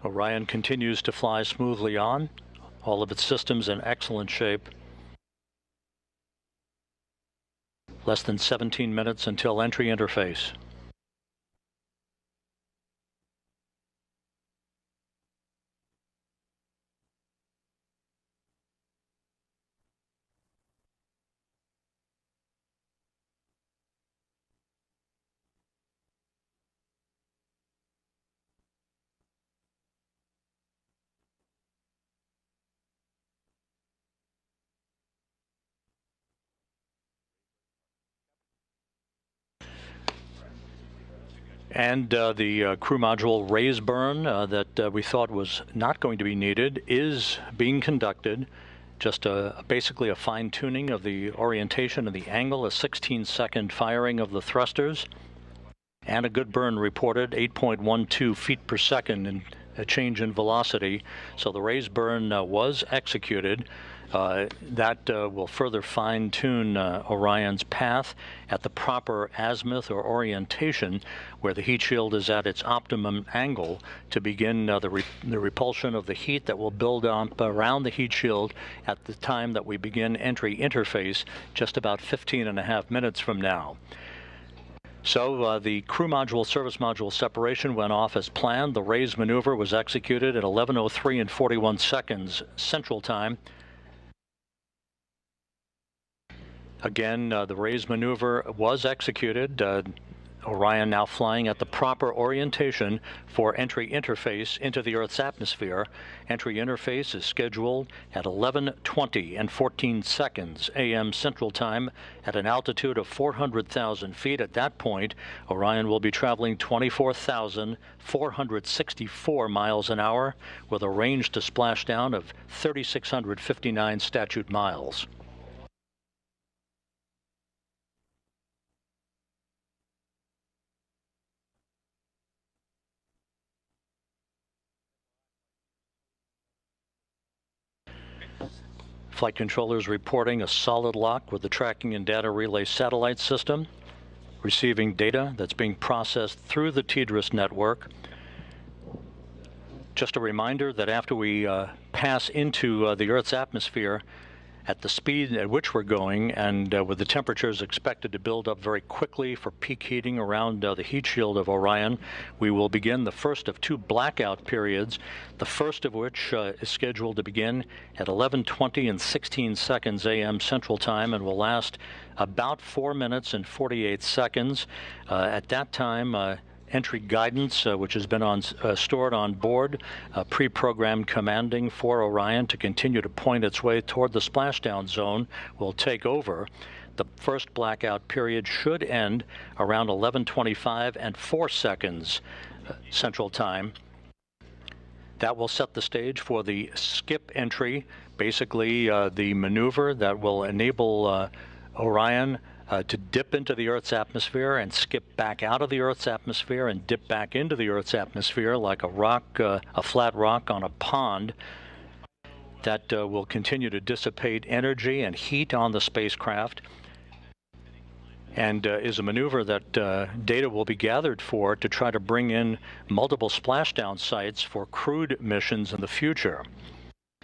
Orion continues to fly smoothly on, all of its systems in excellent shape. Less than 17 minutes until entry interface. And the crew module raise burn that we thought was not going to be needed is being conducted. Just basically a fine-tuning of the orientation and the angle, a 16-second firing of the thrusters, and a good burn reported, 8.12 feet per second in a change in velocity. So the raise burn was executed. That will further fine-tune Orion's path at the proper azimuth or orientation where the heat shield is at its optimum angle to begin the repulsion of the heat that will build up around the heat shield at the time that we begin entry interface just about 15.5 minutes from now. So the crew module service module separation went off as planned. The raise maneuver was executed at 11:03 and 41 seconds Central Time. Again, the raise maneuver was executed. Orion now flying at the proper orientation for entry interface into the Earth's atmosphere. Entry interface is scheduled at 11:20 and 14 seconds a.m. Central Time at an altitude of 400,000 feet. At that point, Orion will be traveling 24,464 miles an hour with a range to splashdown of 3,659 statute miles. Flight controllers reporting a solid lock with the tracking and data relay satellite system, receiving data that's being processed through the TDRS network. Just a reminder that after we pass into the Earth's atmosphere, at the speed at which we're going and with the temperatures expected to build up very quickly for peak heating around the heat shield of Orion, we will begin the first of two blackout periods, the first of which is scheduled to begin at 11:20 and 16 seconds a.m. Central Time and will last about 4 minutes and 48 seconds. At that time, entry guidance, which has been stored on board, pre-programmed commanding for Orion to continue to point its way toward the splashdown zone, will take over. The first blackout period should end around 11:25 and 4 seconds Central Time. That will set the stage for the skip entry, basically the maneuver that will enable Orion to dip into the Earth's atmosphere and skip back out of the Earth's atmosphere and dip back into the Earth's atmosphere like a rock, a flat rock on a pond. That will continue to dissipate energy and heat on the spacecraft, and is a maneuver that data will be gathered for to try to bring in multiple splashdown sites for crewed missions in the future.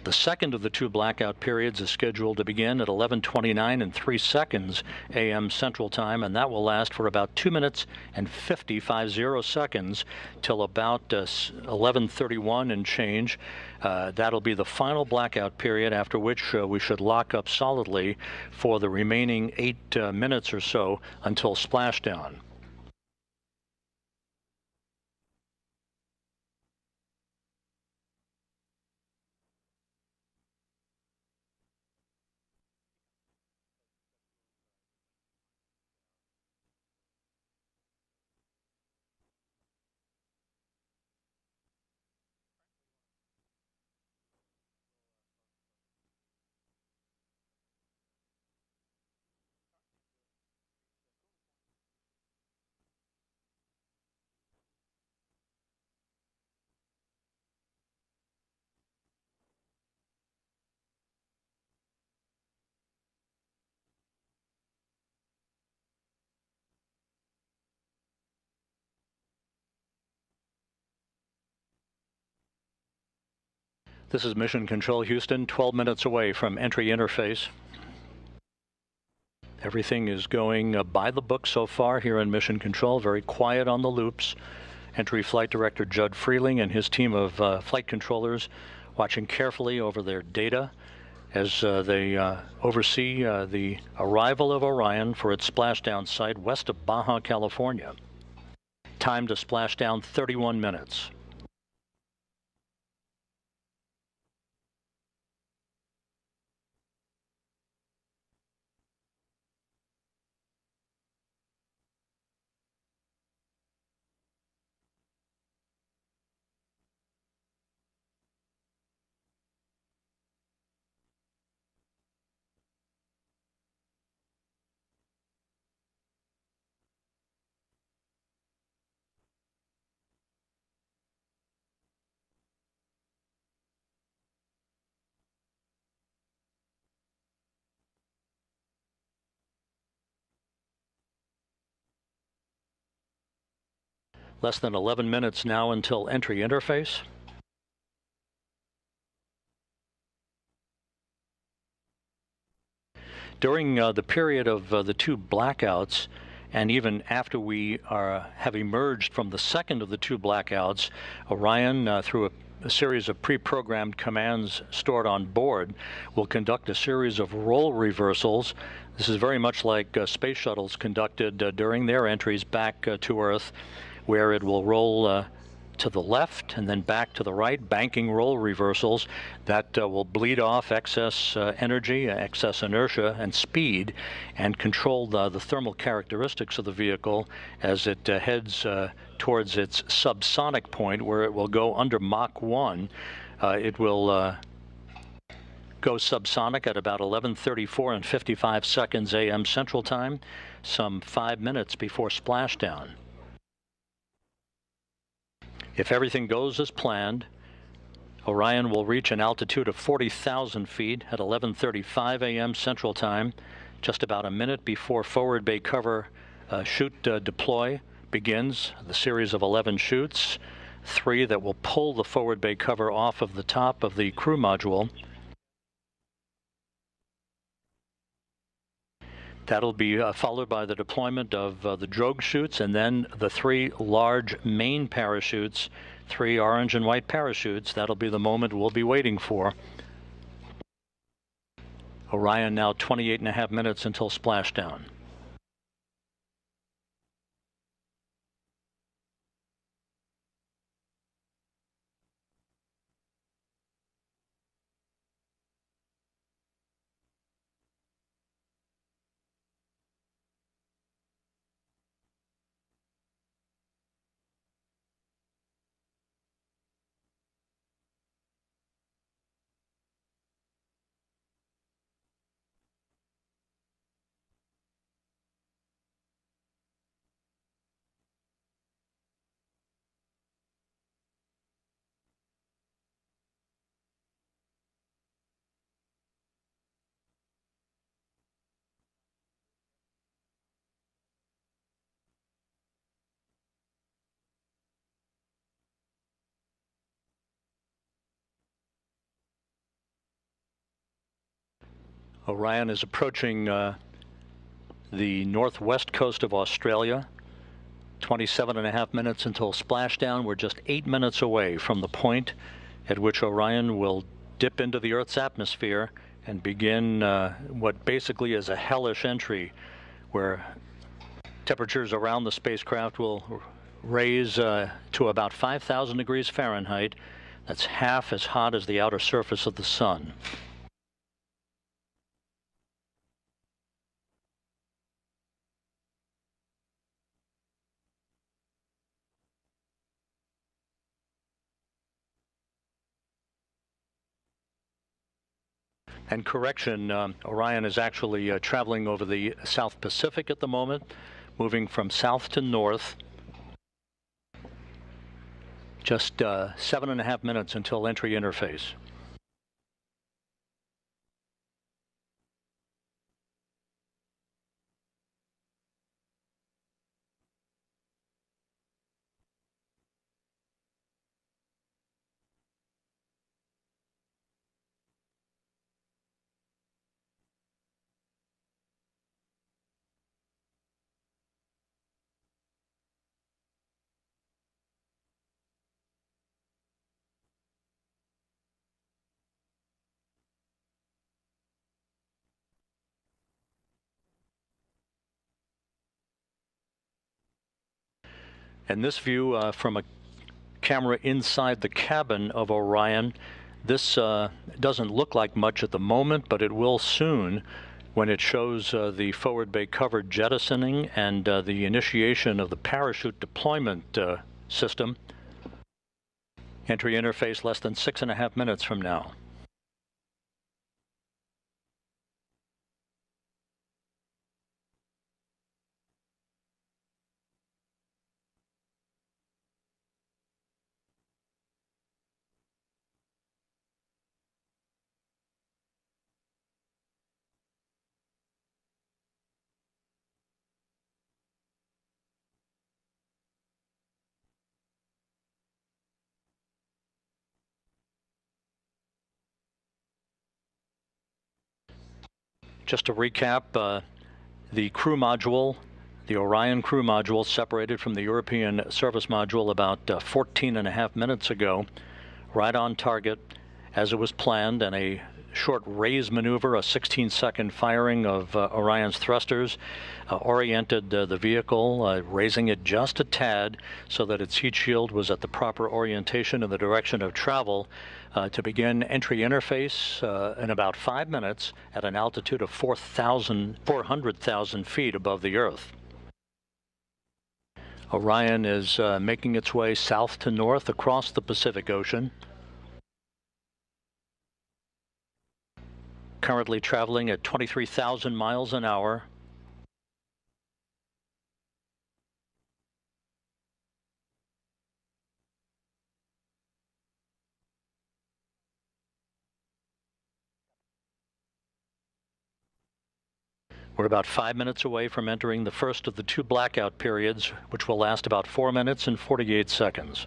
The second of the two blackout periods is scheduled to begin at 11:29 and 3 seconds a.m. Central Time, and that will last for about 2 minutes and 50 seconds till about 11:31 and change. That'll be the final blackout period, after which we should lock up solidly for the remaining 8 minutes or so until splashdown. This is Mission Control Houston, 12 minutes away from entry interface. Everything is going by the book so far here in Mission Control, very quiet on the loops. Entry Flight Director Judd Freeling and his team of flight controllers watching carefully over their data as they oversee the arrival of Orion for its splashdown site west of Baja, California. Time to splash down 31 minutes. Less than 11 minutes now until entry interface. During the period of the two blackouts, and even after we have emerged from the second of the two blackouts, Orion, through a series of pre-programmed commands stored on board, will conduct a series of roll reversals. This is very much like space shuttles conducted during their entries back to Earth, where it will roll to the left and then back to the right, banking roll reversals that will bleed off excess energy, excess inertia and speed, and control the thermal characteristics of the vehicle as it heads towards its subsonic point, where it will go under Mach 1. It will go subsonic at about 11:34 and 55 seconds a.m. Central Time, some 5 minutes before splashdown. If everything goes as planned, Orion will reach an altitude of 40,000 feet at 11:35 a.m. Central Time, just about a minute before forward bay cover chute deploy begins. The series of 11 chutes, 3 that will pull the forward bay cover off of the top of the crew module. That'll be followed by the deployment of the drogue chutes, and then the 3 large main parachutes, 3 orange and white parachutes. That'll be the moment we'll be waiting for. Orion now 28.5 minutes until splashdown. Orion is approaching the northwest coast of Australia. 27.5 minutes until splashdown. We're just 8 minutes away from the point at which Orion will dip into the Earth's atmosphere and begin what basically is a hellish entry, where temperatures around the spacecraft will raise to about 5,000 degrees Fahrenheit. That's half as hot as the outer surface of the sun. And correction, Orion is actually traveling over the South Pacific at the moment, moving from south to north. Just 7.5 minutes until entry interface. And this view from a camera inside the cabin of Orion, this doesn't look like much at the moment, but it will soon when it shows the forward bay cover jettisoning and the initiation of the parachute deployment system. Entry interface less than 6.5 minutes from now. Just to recap, the crew module, the Orion crew module, separated from the European service module about 14.5 minutes ago, right on target as it was planned, and a short raise maneuver, a 16-second firing of Orion's thrusters, oriented the vehicle, raising it just a tad so that its heat shield was at the proper orientation in the direction of travel, to begin entry interface in about 5 minutes at an altitude of 400,000 feet above the Earth. Orion is making its way south to north across the Pacific Ocean. Currently traveling at 23,000 miles an hour. We're about 5 minutes away from entering the first of the 2 blackout periods, which will last about 4 minutes and 48 seconds.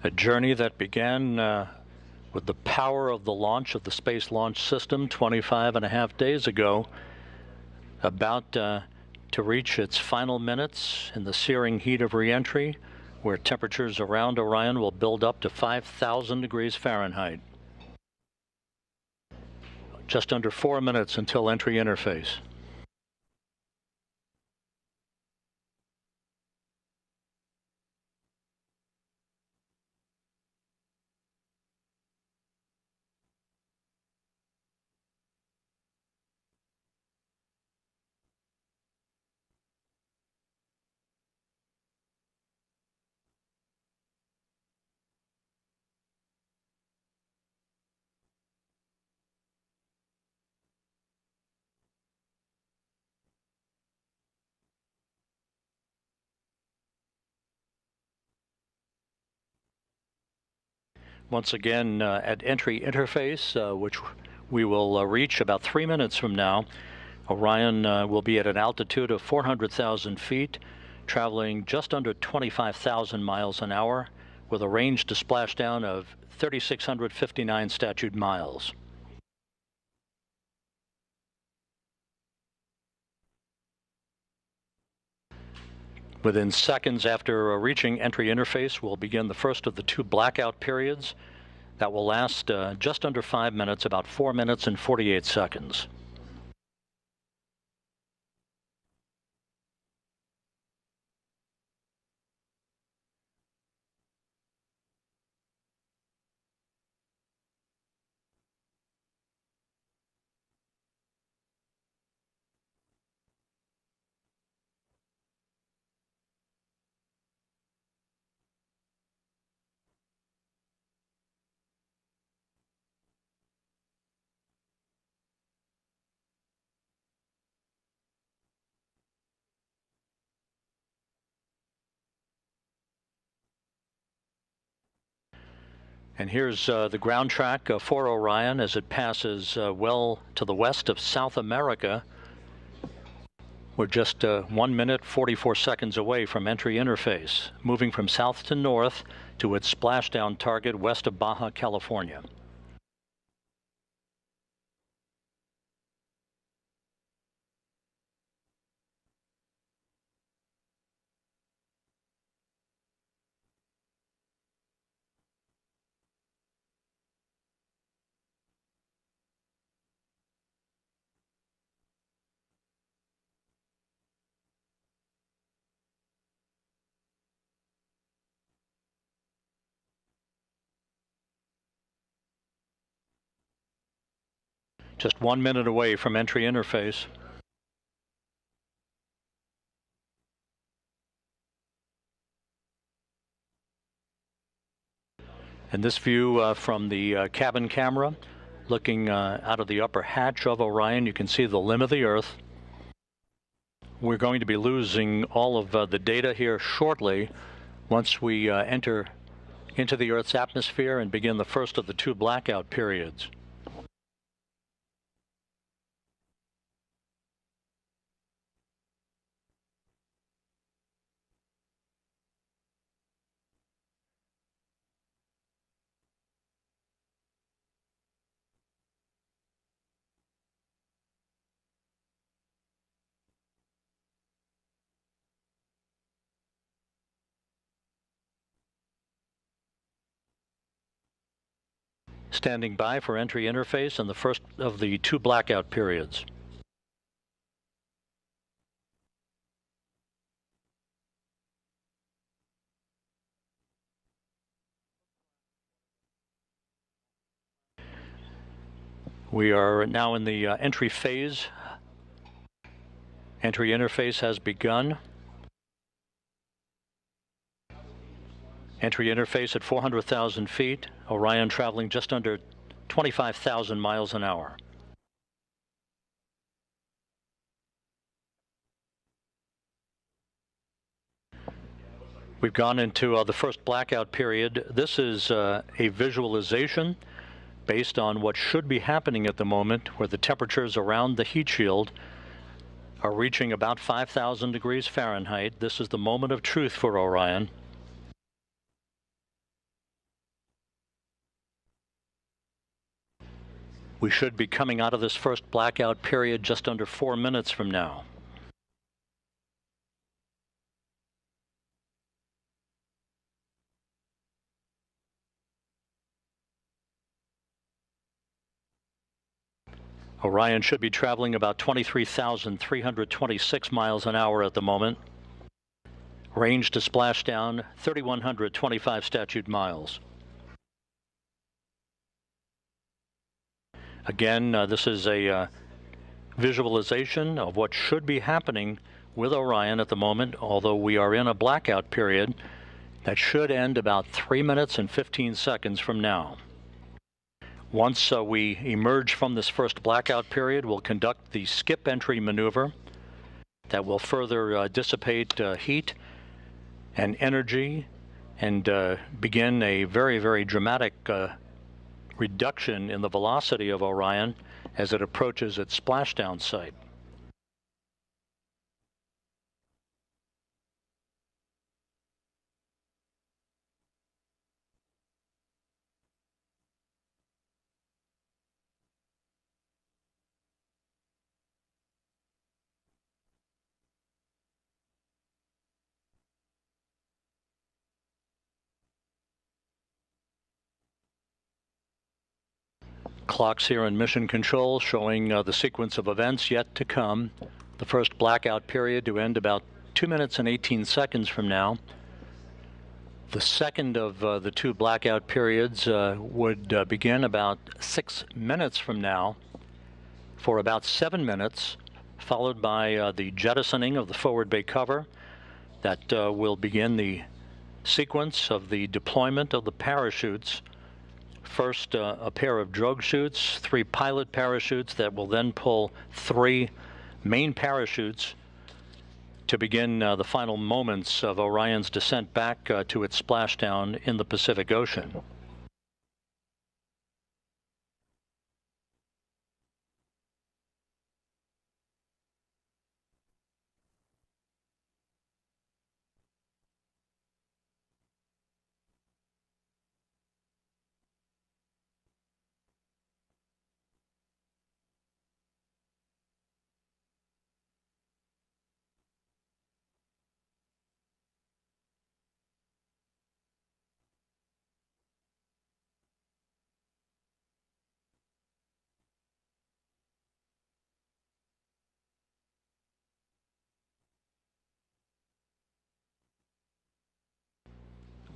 A journey that began with the power of the launch of the Space Launch System 25.5 days ago, about to reach its final minutes in the searing heat of re-entry, where temperatures around Orion will build up to 5,000 degrees Fahrenheit. Just under 4 minutes until entry interface. Once again, at entry interface, which we will reach about 3 minutes from now, Orion will be at an altitude of 400,000 feet, traveling just under 25,000 miles an hour, with a range to splashdown of 3,659 statute miles. Within seconds after reaching entry interface, we'll begin the first of the 2 blackout periods that will last just under 5 minutes, about 4 minutes and 48 seconds. And here's the ground track for Orion as it passes well to the west of South America. We're just 1 minute, 44 seconds away from entry interface, moving from south to north to its splashdown target west of Baja, California. Just 1 minute away from entry interface. And this view from the cabin camera, looking out of the upper hatch of Orion, you can see the limb of the Earth. We're going to be losing all of the data here shortly once we enter into the Earth's atmosphere and begin the first of the 2 blackout periods. Standing by for entry interface and the first of the 2 blackout periods. We are now in the entry phase. Entry interface has begun. Entry interface at 400,000 feet. Orion traveling just under 25,000 miles an hour. We've gone into the first blackout period. This is a visualization based on what should be happening at the moment, where the temperatures around the heat shield are reaching about 5,000 degrees Fahrenheit. This is the moment of truth for Orion. We should be coming out of this first blackout period just under 4 minutes from now. Orion should be traveling about 23,326 miles an hour at the moment. Range to splashdown, 3,125 statute miles. Again, this is a visualization of what should be happening with Orion at the moment, although we are in a blackout period that should end about 3 minutes and 15 seconds from now. Once we emerge from this first blackout period, we'll conduct the skip entry maneuver that will further dissipate heat and energy and begin a very, very dramatic reduction in the velocity of Orion as it approaches its splashdown site. Clocks here in mission control showing the sequence of events yet to come. The first blackout period to end about 2 minutes and 18 seconds from now. The second of the 2 blackout periods would begin about 6 minutes from now for about 7 minutes, followed by the jettisoning of the forward bay cover. That will begin the sequence of the deployment of the parachutes. First, a pair of drogue chutes, 3 pilot parachutes that will then pull 3 main parachutes to begin the final moments of Orion's descent back to its splashdown in the Pacific Ocean.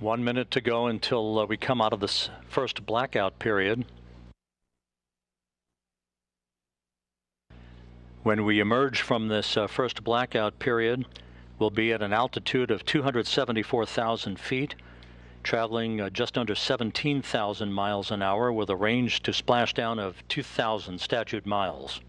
1 minute to go until we come out of this first blackout period. When we emerge from this first blackout period, we'll be at an altitude of 274,000 feet, traveling just under 17,000 miles an hour with a range to splashdown of 2,000 statute miles.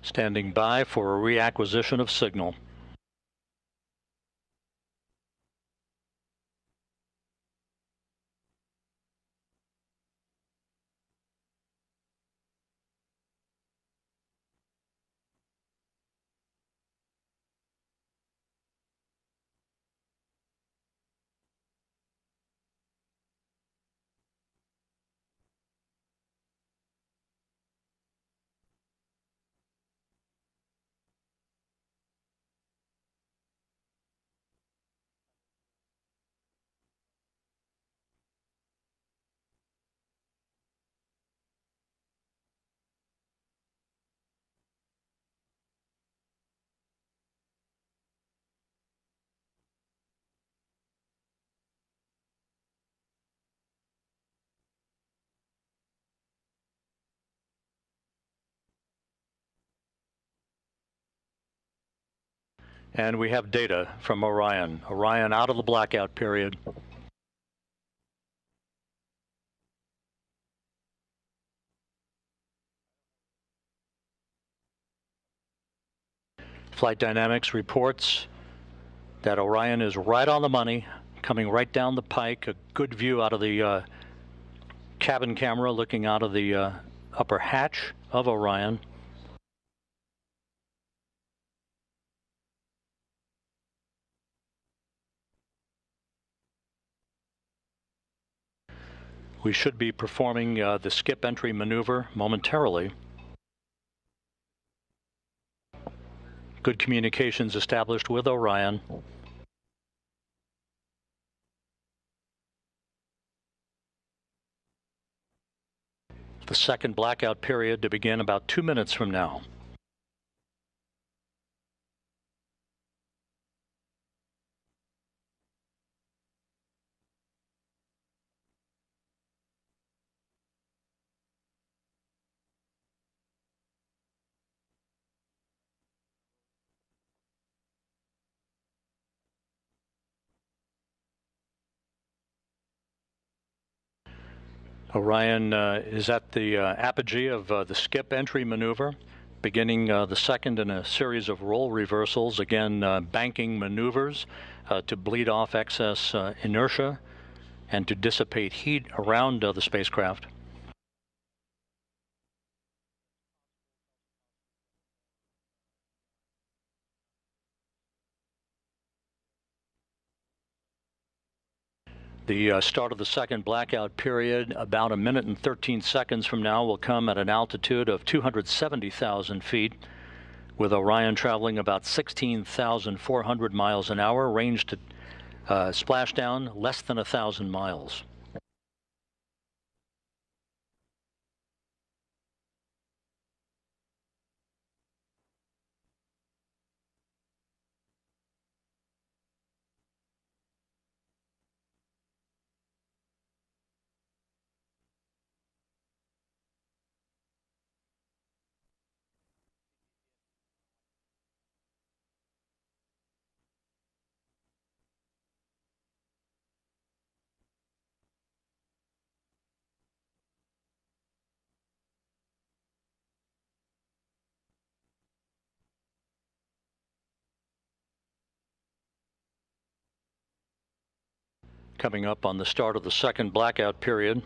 Standing by for a reacquisition of signal. And we have data from Orion. Orion out of the blackout period. Flight Dynamics reports that Orion is right on the money, coming right down the pike. A good view out of the cabin camera looking out of the upper hatch of Orion. We should be performing the skip entry maneuver momentarily. Good communications established with Orion. The second blackout period to begin about 2 minutes from now. Orion is at the apogee of the skip entry maneuver, beginning the second in a series of roll reversals, again banking maneuvers to bleed off excess inertia and to dissipate heat around the spacecraft. The start of the second blackout period, about 1 minute and 13 seconds from now, will come at an altitude of 270,000 feet, with Orion traveling about 16,400 miles an hour, range to splashdown less than 1,000 miles. Coming up on the start of the second blackout period.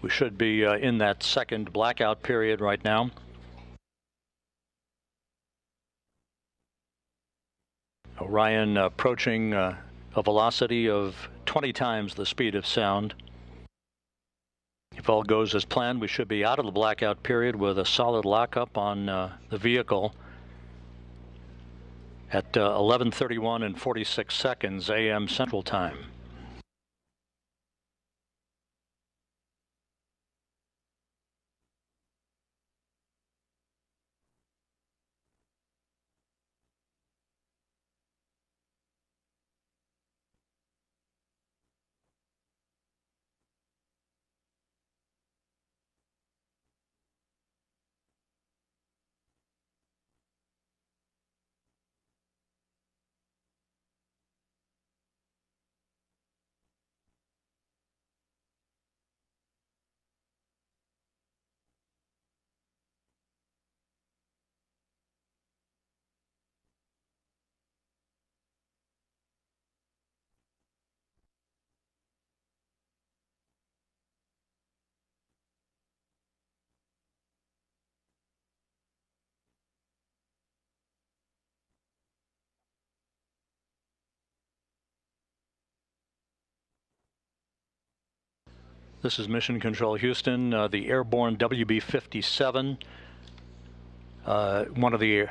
We should be in that second blackout period right now. Orion approaching a velocity of 20 times the speed of sound. If all goes as planned, we should be out of the blackout period with a solid lockup on the vehicle at 11:31 and 46 seconds a.m. Central Time. This is Mission Control Houston. The airborne WB-57, one of the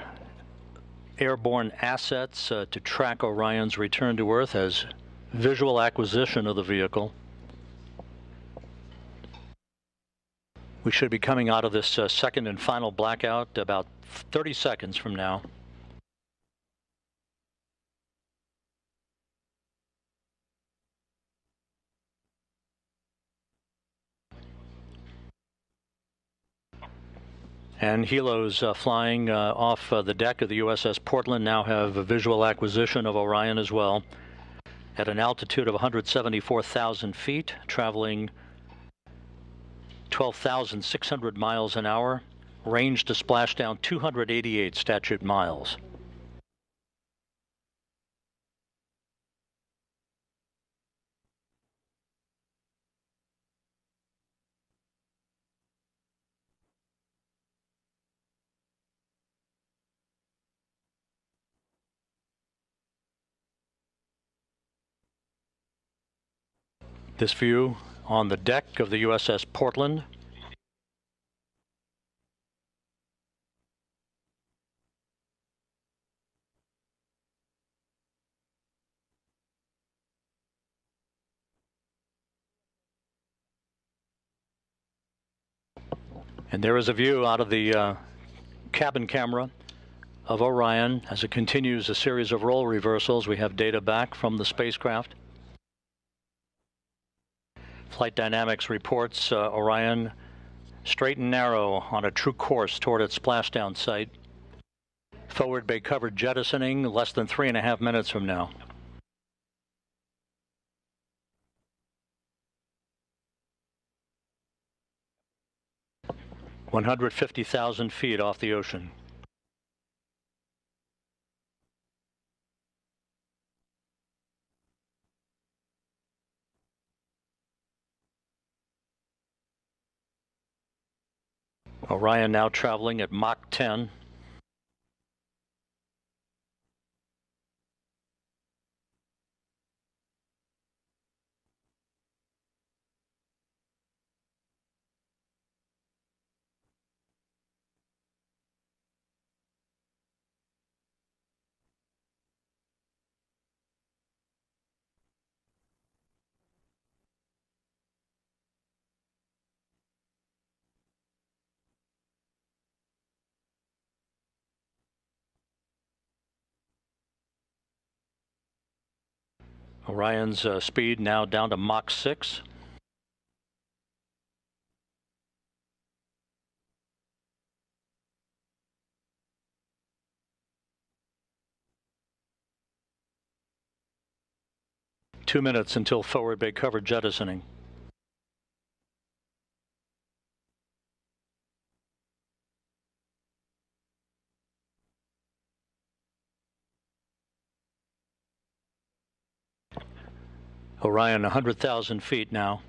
airborne assets to track Orion's return to Earth, has visual acquisition of the vehicle. We should be coming out of this second and final blackout about 30 seconds from now. And helos flying off the deck of the USS Portland now have a visual acquisition of Orion as well, at an altitude of 174,000 feet, traveling 12,600 miles an hour, range to splashdown 288 statute miles. This view on the deck of the USS Portland. And there is a view out of the cabin camera of Orion as it continues a series of role reversals. We have data back from the spacecraft. Flight Dynamics reports Orion straight and narrow on a true course toward its splashdown site. Forward bay covered jettisoning less than 3.5 minutes from now. (150,000 feet off the ocean). Orion now traveling at Mach 10. Orion's speed now down to Mach 6. Two minutes until forward bay covered jettisoning. Orion 100,000 feet now.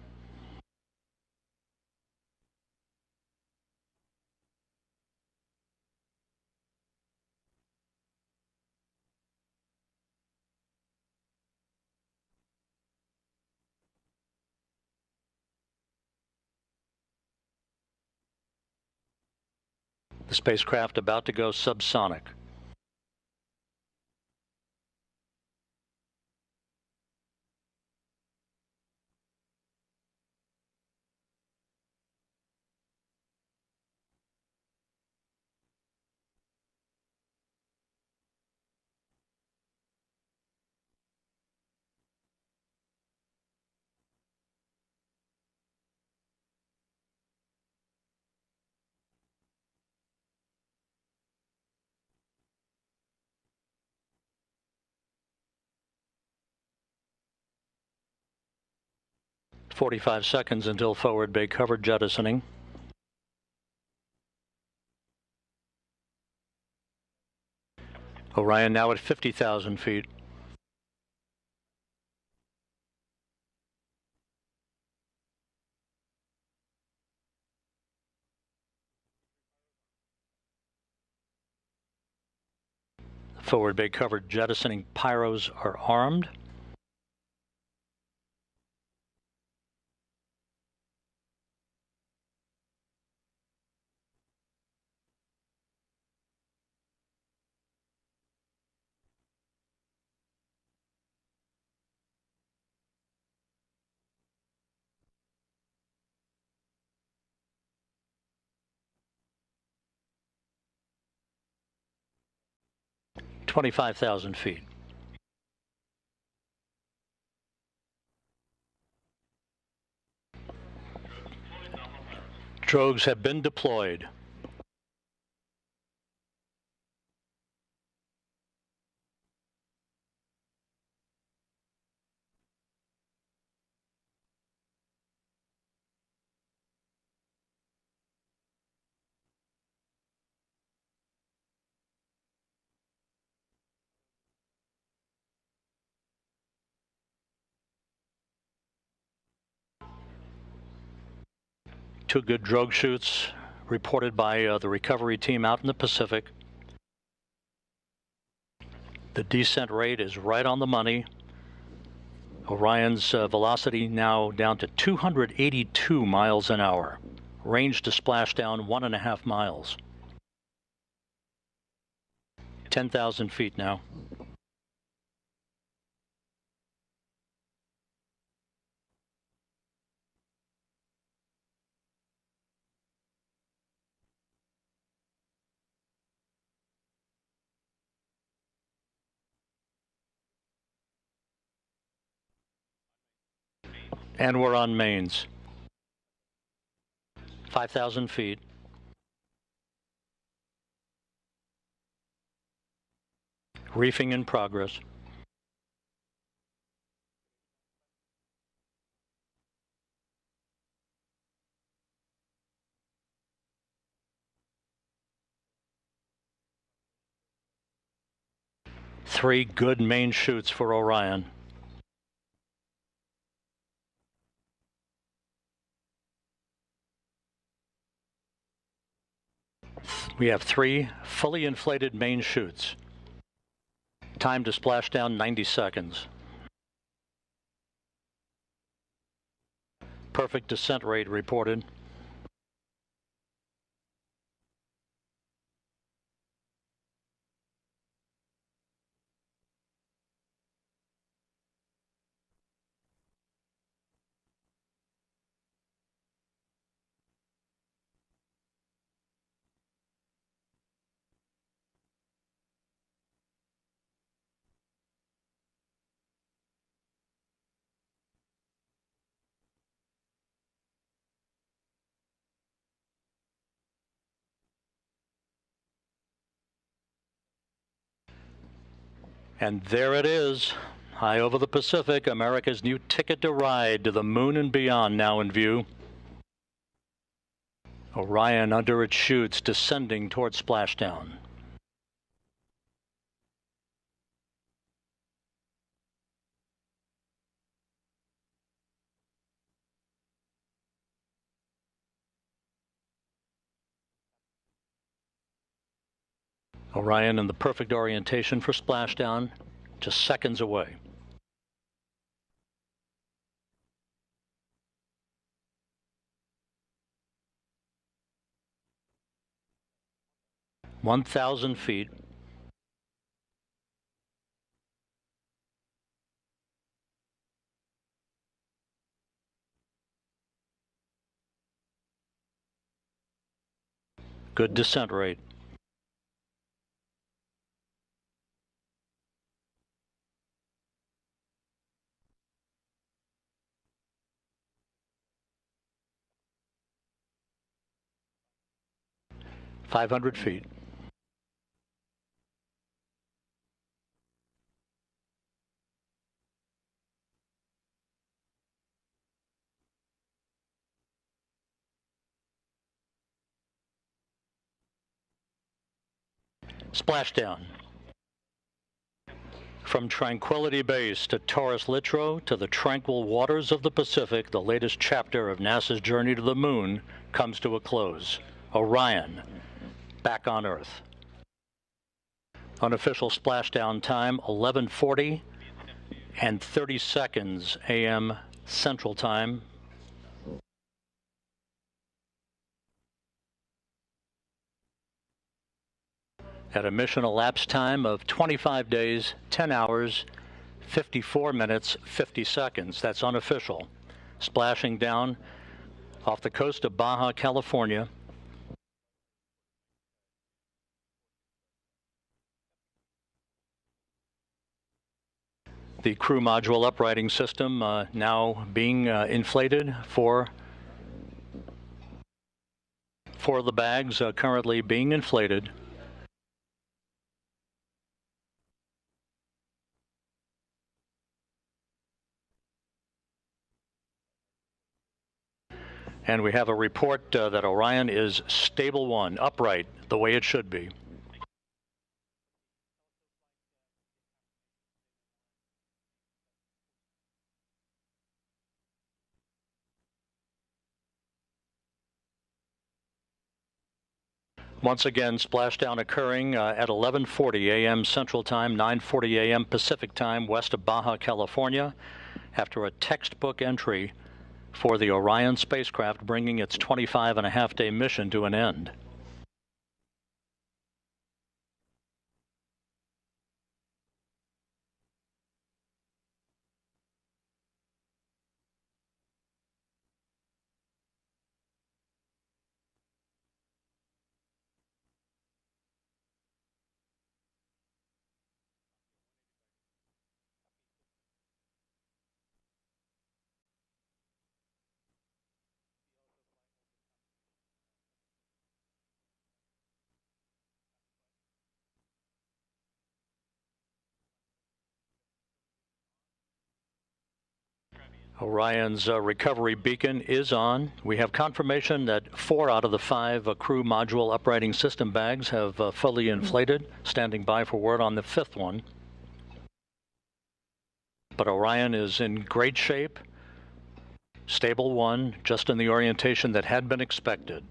The spacecraft about to go subsonic. "45 seconds until forward bay cover jettisoning. Orion now at 50,000 feet. Forward bay cover jettisoning pyros are armed. "25,000 feet. Drogues have been deployed. Two good drogue shoots reported by the recovery team out in the Pacific. The descent rate is right on the money. Orion's velocity now down to 282 miles an hour. Range to splashdown 1.5 miles. 10,000 feet now. And we're on mains. 5,000 feet. Reefing in progress. Three good main shoots for Orion. We have three fully inflated main chutes. Time to splashdown 90 seconds. Perfect descent rate reported. And there it is, high over the Pacific, America's new ticket to ride to the moon and beyond now in view. Orion under its chutes descending toward splashdown. Orion in the perfect orientation for splashdown, just seconds away. 1,000 feet. Good descent rate. .500 feet. Splashdown. From Tranquility Base to Taurus Littrow to the tranquil waters of the Pacific, the latest chapter of NASA's journey to the moon comes to a close. Orion, back on Earth. Unofficial splashdown time, 11:40 and 30 seconds a.m. Central Time. At a mission elapsed time of 25 days, 10 hours, 54 minutes, 50 seconds. That's unofficial. Splashing down off the coast of Baja California. The crew module uprighting system now being inflated for the bags currently being inflated. And we have a report that Orion is stable 1, upright, the way it should be. Once again, splashdown occurring at 11:40 a.m. Central Time, 9:40 a.m. Pacific Time, west of Baja California, after a textbook entry for the Orion spacecraft, bringing its 25.5-day mission to an end. Orion's recovery beacon is on. We have confirmation that 4 out of the 5 crew module uprighting system bags have fully inflated, standing by for word on the 5th one. But Orion is in great shape, stable 1, just in the orientation that had been expected.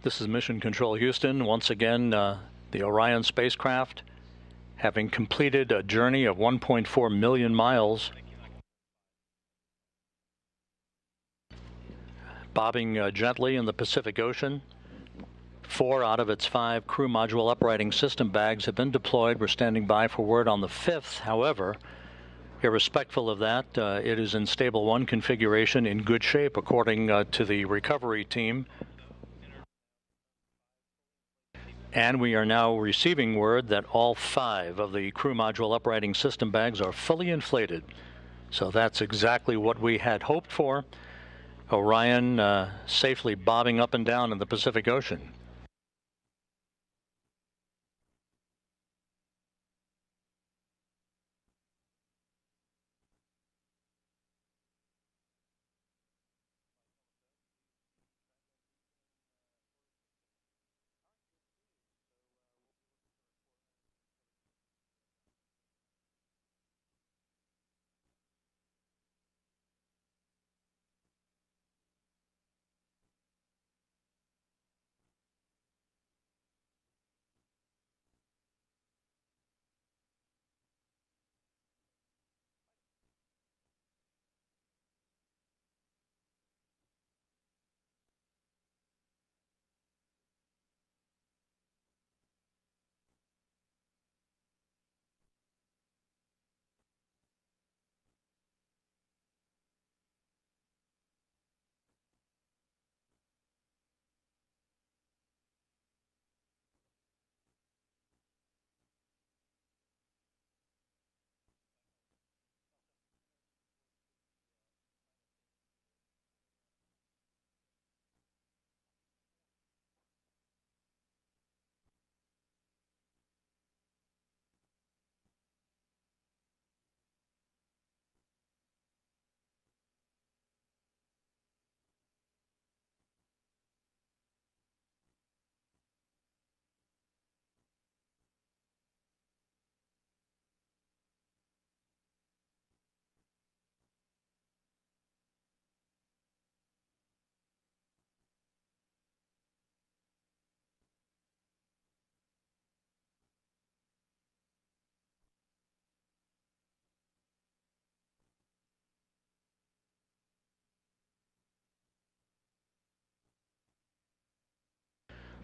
This is Mission Control Houston. Once again, the Orion spacecraft, having completed a journey of 1.4 million miles, bobbing gently in the Pacific Ocean. 4 out of its 5 crew module uprighting system bags have been deployed. We're standing by for word on the 5th. However, irrespective of that, it is in stable 1 configuration, in good shape, according to the recovery team. And we are now receiving word that all 5 of the crew module uprighting system bags are fully inflated. So that's exactly what we had hoped for. Orion safely bobbing up and down in the Pacific Ocean.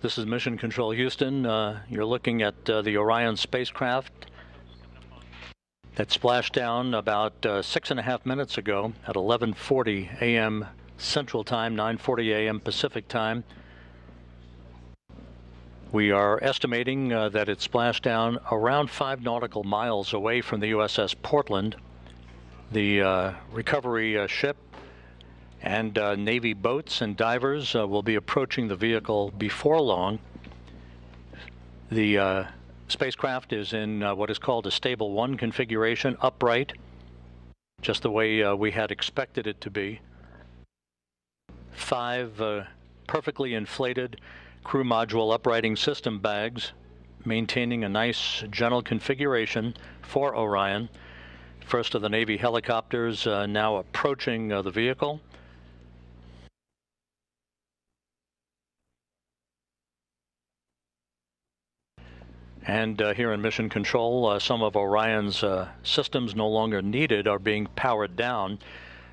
This is Mission Control Houston. You're looking at the Orion spacecraft that splashed down about 6.5 minutes ago at 11:40 a.m. Central Time, 9:40 a.m. Pacific Time. We are estimating that it splashed down around 5 nautical miles away from the USS Portland. The recovery ship and Navy boats and divers will be approaching the vehicle before long. The spacecraft is in what is called a stable 1 configuration, upright, just the way we had expected it to be. 5 perfectly inflated crew module uprighting system bags, maintaining a nice gentle configuration for Orion. First of the Navy helicopters now approaching the vehicle. And here in Mission Control, some of Orion's systems no longer needed are being powered down.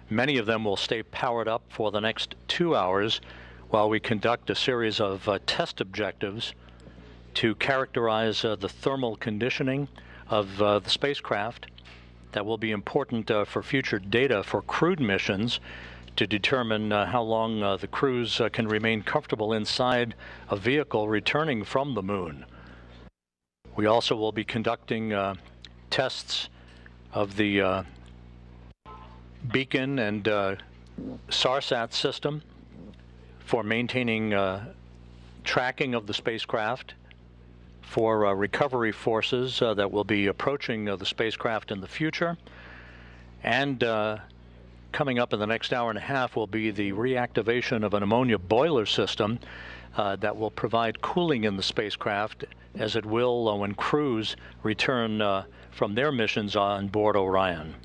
Many of them will stay powered up for the next 2 hours while we conduct a series of test objectives to characterize the thermal conditioning of the spacecraft. That will be important for future data for crewed missions to determine how long the crews can remain comfortable inside a vehicle returning from the moon. We also will be conducting tests of the beacon and SARSAT system for maintaining tracking of the spacecraft, for recovery forces that will be approaching the spacecraft in the future. And coming up in the next hour and a half will be the reactivation of an ammonia boiler system that will provide cooling in the spacecraft, as it will when crews return from their missions on board Orion.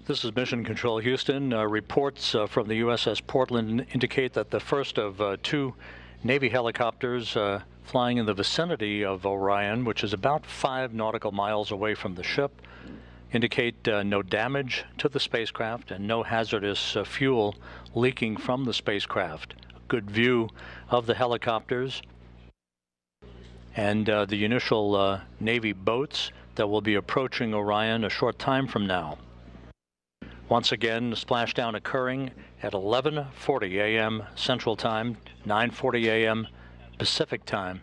This is Mission Control Houston. Reports from the USS Portland indicate that the first of two Navy helicopters flying in the vicinity of Orion, which is about 5 nautical miles away from the ship, indicate no damage to the spacecraft and no hazardous fuel leaking from the spacecraft. A good view of the helicopters and the initial Navy boats that will be approaching Orion a short time from now. Once again, the splashdown occurring at 11:40 a.m. Central Time, 9:40 a.m. Pacific Time.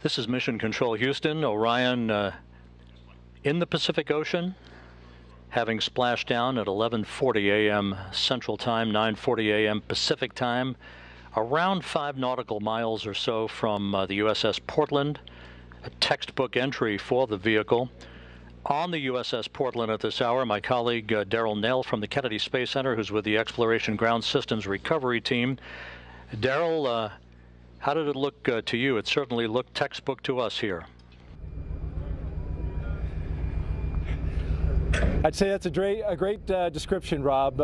This is Mission Control Houston. Orion in the Pacific Ocean, having splashed down at 11:40 a.m. Central Time, 9:40 a.m. Pacific Time, around 5 nautical miles or so from the USS Portland. A textbook entry for the vehicle. On the USS Portland at this hour, my colleague Daryl Nell from the Kennedy Space Center, who's with the Exploration Ground Systems Recovery Team. Daryl, how did it look to you? It certainly looked textbook to us here. I'd say that's a great description, Rob.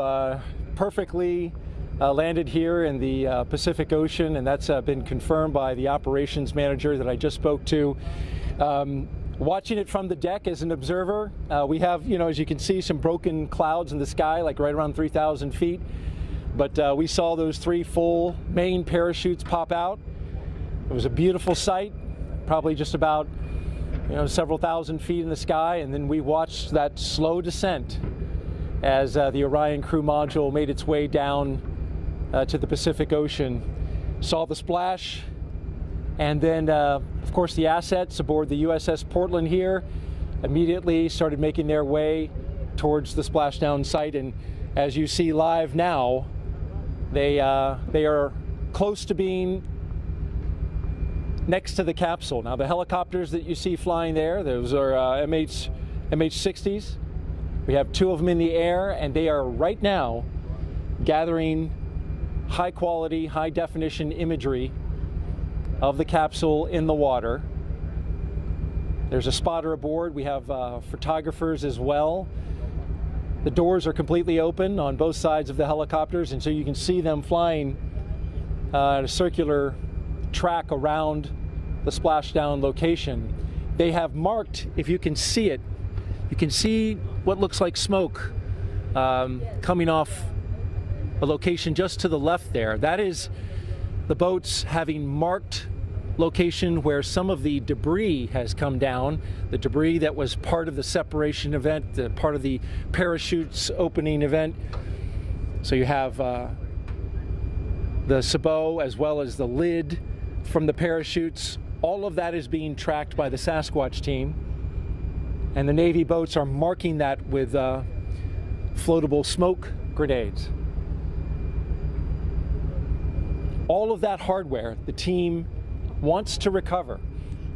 Perfectly landed here in the Pacific Ocean, and that's been confirmed by the operations manager that I just spoke to. Watching it from the deck as an observer, we have, as you can see, some broken clouds in the sky, like right around 3,000 feet. But we saw those 3 full main parachutes pop out. It was a beautiful sight, probably just about, several thousand feet in the sky, and then we watched that slow descent as the Orion crew module made its way down to the Pacific Ocean. Saw the splash, and then, of course, the assets aboard the USS Portland here immediately started making their way towards the splashdown site. And as you see live now, they are close to being next to the capsule. Now, the helicopters that you see flying there, those are MH-60s. We have 2 of them in the air, and they are right now gathering high quality, high definition imagery of the capsule in the water. There's a spotter aboard. We have photographers as well. The doors are completely open on both sides of the helicopters, and so you can see them flying at a circular track around the splashdown location. They have marked, if you can see it, you can see what looks like smoke coming off a location just to the left there. That is the boats having marked location where some of the debris has come down, the debris that was part of the separation event, part of the parachutes opening event. So you have the sabot as well as the lid from the parachutes. All of that is being tracked by the Sasquatch team, and the Navy boats are marking that with floatable smoke grenades. All of that hardware the team wants to recover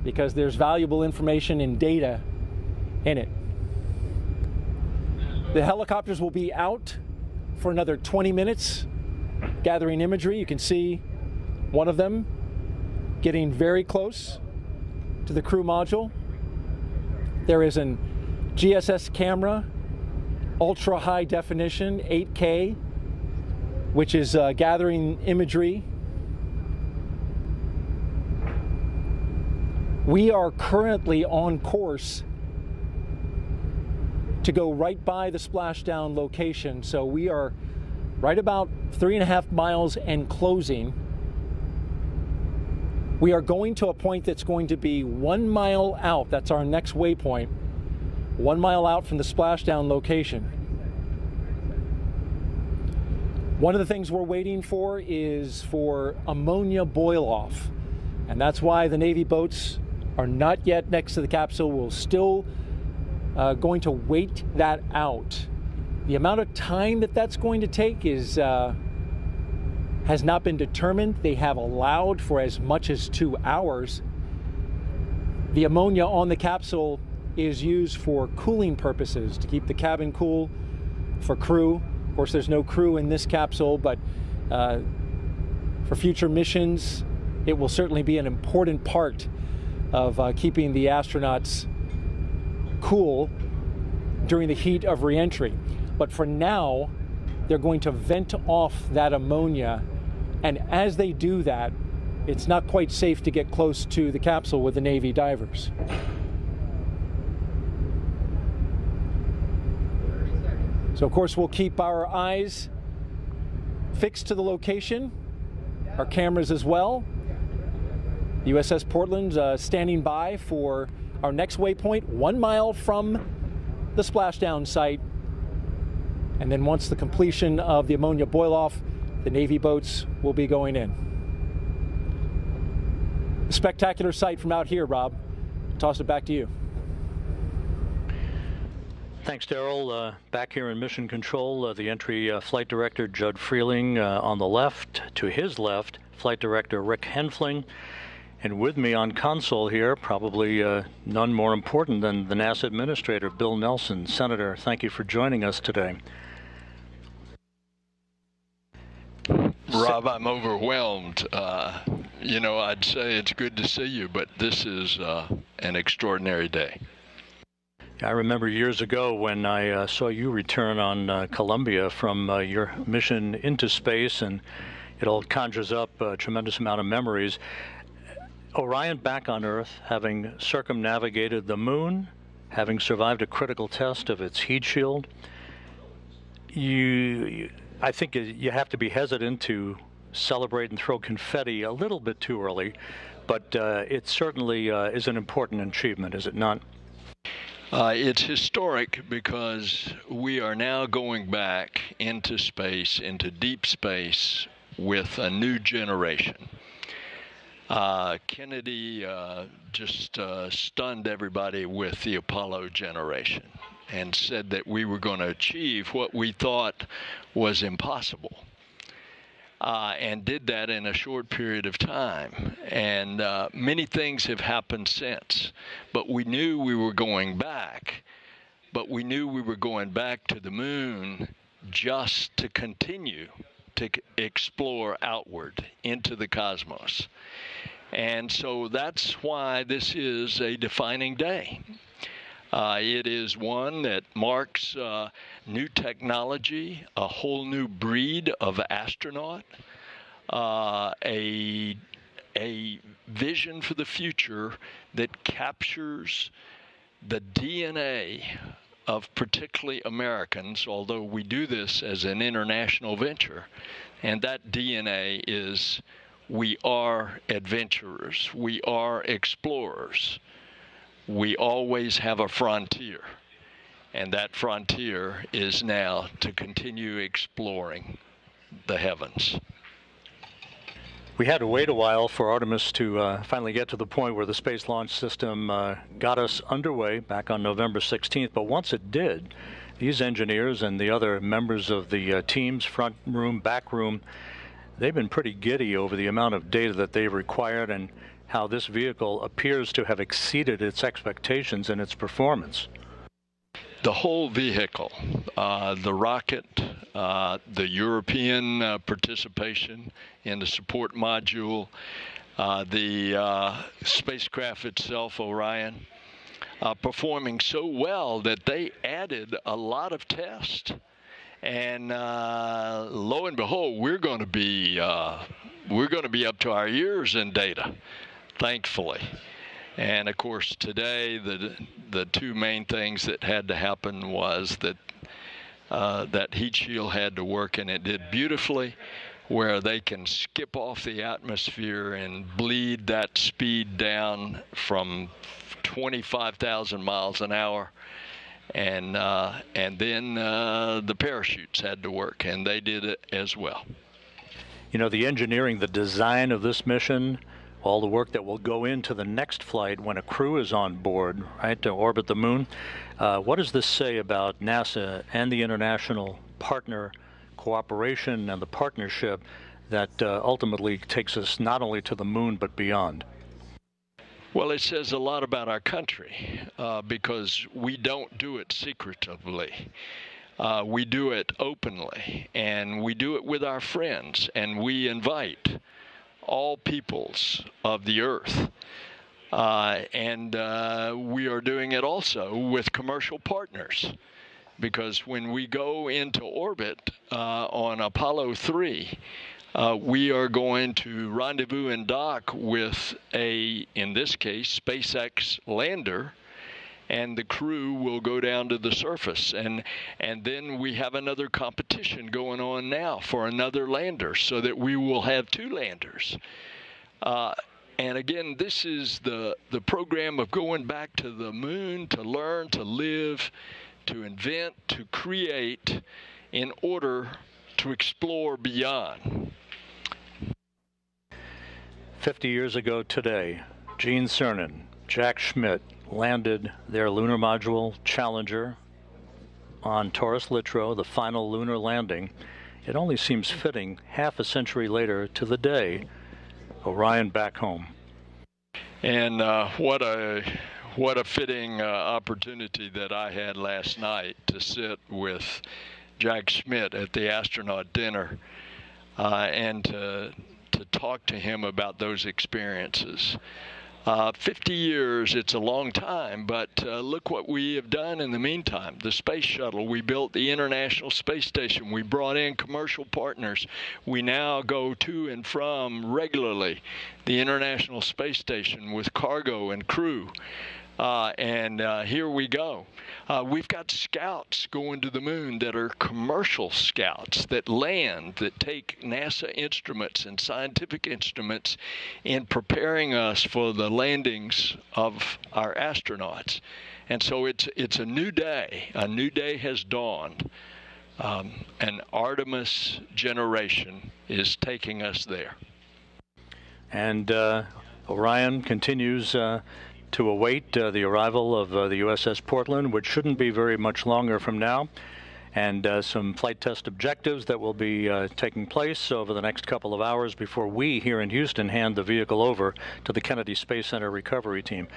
because there's valuable information and data in it. The helicopters will be out for another 20 minutes gathering imagery. You can see one of them getting very close to the crew module. There is an GSS camera, ultra high definition, 8K, which is gathering imagery. We are currently on course to go right by the splashdown location. So we are right about 3.5 miles and closing. We are going to a point that's going to be 1 mile out. That's our next waypoint. 1 mile out from the splashdown location. One of the things we're waiting for is for ammonia boil off. And that's why the Navy boats are not yet next to the capsule. We're still going to wait that out. The amount of time that that's going to take is has not been determined. They have allowed for as much as 2 hours. The ammonia on the capsule is used for cooling purposes, to keep the cabin cool for crew. Of course, there's no crew in this capsule, but for future missions, it will certainly be an important part of keeping the astronauts cool during the heat of re-entry. But for now, they're going to vent off that ammonia, and as they do that, it's not quite safe to get close to the capsule with the Navy divers. So of course we'll keep our eyes fixed to the location, our cameras as well. The USS Portland's standing by for our next waypoint, 1 mile from the splashdown site. And then once the completion of the ammonia boil off, the Navy boats will be going in. A spectacular sight from out here, Rob. Toss it back to you. Thanks, Daryl. Back here in Mission Control, the entry Flight Director Judd Freeling on the left. To his left, Flight Director Rick Henfling. And with me on console here, probably none more important than the NASA Administrator, Bill Nelson. Senator, thank you for joining us today. Rob, I'm overwhelmed. I'd say it's good to see you, but this is an extraordinary day. I remember years ago when I saw you return on Columbia from your mission into space, and it all conjures up a tremendous amount of memories. Orion back on Earth, having circumnavigated the moon, having survived a critical test of its heat shield, I think you have to be hesitant to celebrate and throw confetti a little bit too early, but it certainly is an important achievement, is it not? It's historic because we are now going back into space, into deep space, with a new generation. Kennedy just stunned everybody with the Apollo generation and said that we were going to achieve what we thought was impossible. And did that in a short period of time. And many things have happened since. But we knew we were going back. But we knew we were going back to the moon just to continue to explore outward into the cosmos. And so that's why this is a defining day. It is one that marks new technology, a whole new breed of astronaut, a vision for the future that captures the DNA of particularly Americans, although we do this as an international venture. And that DNA is we are adventurers, we are explorers. We always have a frontier, and that frontier is now to continue exploring the heavens. We had to wait a while for Artemis to finally get to the point where the Space Launch System got us underway back on November 16th, but once it did, these engineers and the other members of the teams, front room, back room, they've been pretty giddy over the amount of data that they've required and how this vehicle appears to have exceeded its expectations in its performance. The whole vehicle, the rocket, the European participation in the support module, the spacecraft itself, Orion, performing so well that they added a lot of tests. And lo and behold, we're going to be up to our ears in data, thankfully. And of course, today the two main things that had to happen was that that heat shield had to work, and it did beautifully, where they can skip off the atmosphere and bleed that speed down from 25,000 miles an hour. And then the parachutes had to work, and they did it as well. You know, the engineering, the design of this mission, all the work that will go into the next flight when a crew is on board, right, to orbit the moon. What does this say about NASA and the international partner cooperation and the partnership that ultimately takes us not only to the moon but beyond? Well, it says a lot about our country because we don't do it secretively. We do it openly, and we do it with our friends, and we invite all peoples of the earth. And we are doing it also with commercial partners, because when we go into orbit on Apollo 3, we are going to rendezvous and dock with in this case, SpaceX lander, and the crew will go down to the surface. And then we have another competition going on now for another lander, so that we will have two landers. And again, this is the program of going back to the moon to learn, to live, to invent, to create in order to explore beyond. 50 years ago today, Gene Cernan, Jack Schmitt landed their lunar module Challenger on Taurus Littrow, the final lunar landing. It only seems fitting half a century later to the day, Orion back home. And what a fitting opportunity that I had last night to sit with Jack Schmitt at the astronaut dinner and to talk to him about those experiences. 50 years, it's a long time, but look what we have done in the meantime. The space shuttle, we built the International Space Station, we brought in commercial partners. We now go to and from regularly the International Space Station with cargo and crew. Here we go. We've got scouts going to the moon that are commercial scouts that land, that take NASA instruments and scientific instruments in preparing us for the landings of our astronauts. And so it's a new day. A new day has dawned. An Artemis generation is taking us there. And Orion continues to await the arrival of the USS Portland, which shouldn't be very much longer from now, and some flight test objectives that will be taking place over the next couple of hours before we here in Houston hand the vehicle over to the Kennedy Space Center recovery team.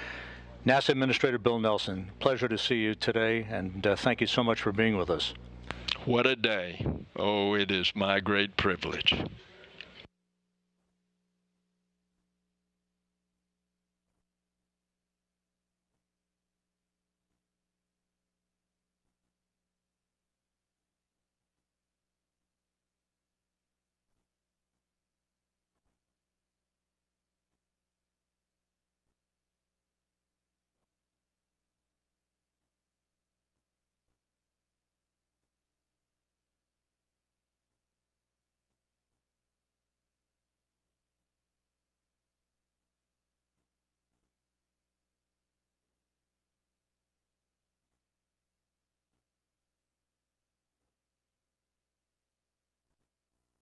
NASA Administrator Bill Nelson, pleasure to see you today, and thank you so much for being with us. What a day. Oh, it is my great privilege.